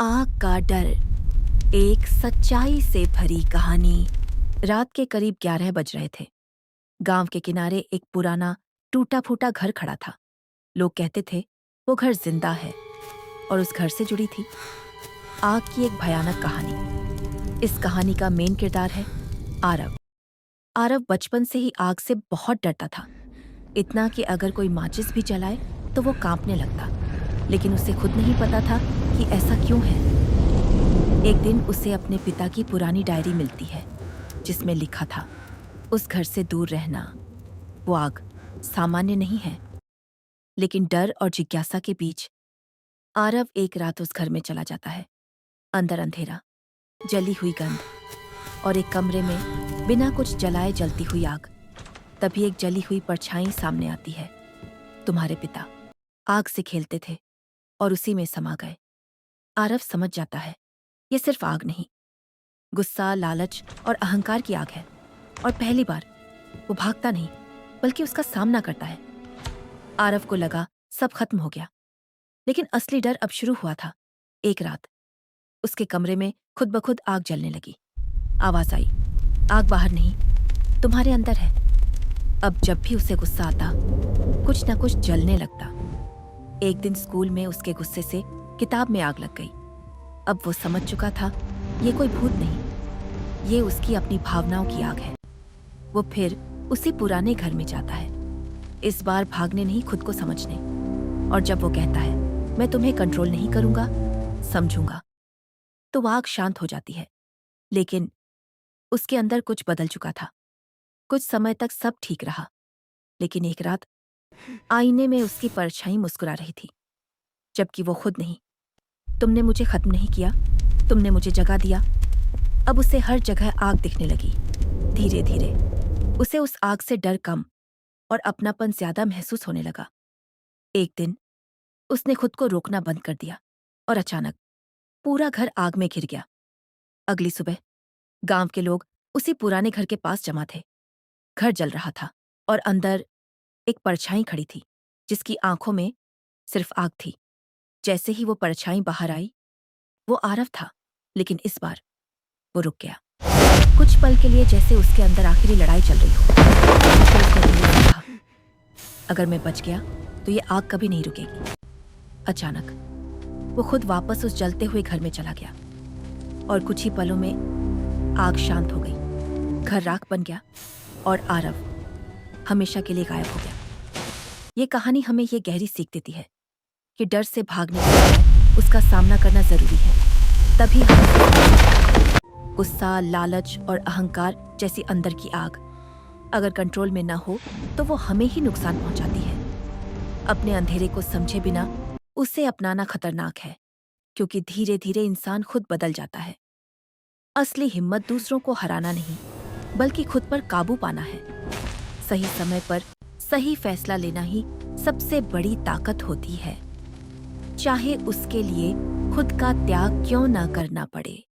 आग का डर, एक सच्चाई से भरी कहानी। रात के करीब 11 बज रहे थे। गांव के किनारे एक पुराना टूटा फूटा घर खड़ा था। लोग कहते थे वो घर जिंदा है और उस घर से जुड़ी थी आग की एक भयानक कहानी। इस कहानी का मेन किरदार है आरव। आरव बचपन से ही आग से बहुत डरता था, इतना कि अगर कोई माचिस भी जलाए तो वो कांपने लगता, लेकिन उसे खुद नहीं पता था कि ऐसा क्यों है। एक दिन उसे अपने पिता की पुरानी डायरी मिलती है, जिसमें लिखा था, उस घर से दूर रहना। वो आग सामान्य नहीं है, लेकिन डर और जिज्ञासा के बीच आरव एक रात उस घर में चला जाता है। अंदर अंधेरा, जली हुई गंध और एक कमरे में बिना कुछ जलाए जलती हुई आग। तभी एक जली हुई परछाई सामने आती है। तुम्हारे पिता आग से खेलते थे और उसी में समा गए। आरव समझ जाता है ये सिर्फ आग नहीं, गुस्सा, लालच और अहंकार की आग है। और पहली बार वो भागता नहीं, बल्कि उसका सामना करता है। आरव को लगा सब खत्म हो गया, लेकिन असली डर अब शुरू हुआ था। एक रात उसके कमरे में खुद ब खुद आग जलने लगी। आवाज आई, आग बाहर नहीं, तुम्हारे अंदर है। अब जब भी उसे गुस्सा आता, कुछ ना कुछ जलने लगता। एक दिन स्कूल में उसके गुस्से से किताब में आग लग गई। अब वो समझ चुका था ये कोई भूत नहीं, ये उसकी अपनी भावनाओं की आग है। वो फिर उसी पुराने घर में जाता है, इस बार भागने नहीं, खुद को समझने। और जब वो कहता है, मैं तुम्हें कंट्रोल नहीं करूंगा, समझूंगा, तो आग शांत हो जाती है। लेकिन उसके अंदर कुछ बदल चुका था। कुछ समय तक सब ठीक रहा, लेकिन एक रात आईने में उसकी परछाई मुस्कुरा रही थी, जबकि वो खुद नहीं। तुमने मुझे खत्म नहीं किया, तुमने मुझे जगा दिया। अब उसे हर जगह आग दिखने लगी। धीरे धीरे उसे उस आग से डर कम और अपनापन ज्यादा महसूस होने लगा। एक दिन उसने खुद को रोकना बंद कर दिया और अचानक पूरा घर आग में घिर गया। अगली सुबह गांव के लोग उसी पुराने घर के पास जमा थे। घर जल रहा था और अंदर एक परछाई खड़ी थी, जिसकी आंखों में सिर्फ आग थी। जैसे ही वो परछाई बाहर आई, वो आरव था, लेकिन इस बार वो रुक गया। कुछ पल के लिए जैसे उसके अंदर आखिरी लड़ाई चल रही हो। फिर उसने धीरे से कहा, अगर मैं बच गया तो ये आग कभी नहीं रुकेगी। अचानक वो खुद वापस उस जलते हुए घर में चला गया और कुछ ही पलों में आग शांत हो गई। घर राख बन गया और आरव हमेशा के लिए गायब हो गया। ये कहानी हमें ये गहरी सीख देती है कि डर से भागने के बजाय उसका सामना करना जरूरी है। तभी हम गुस्सा, लालच और अहंकार जैसी अंदर की आग अगर कंट्रोल में ना हो तो वो हमें ही नुकसान पहुंचाती है। अपने अंधेरे को समझे बिना उसे अपनाना खतरनाक है, क्योंकि धीरे धीरे इंसान खुद बदल जाता है। असली हिम्मत दूसरों को हराना नहीं, बल्कि खुद पर काबू पाना है। सही समय पर सही फैसला लेना ही सबसे बड़ी ताकत होती है, चाहे उसके लिए खुद का त्याग क्यों ना करना पड़े।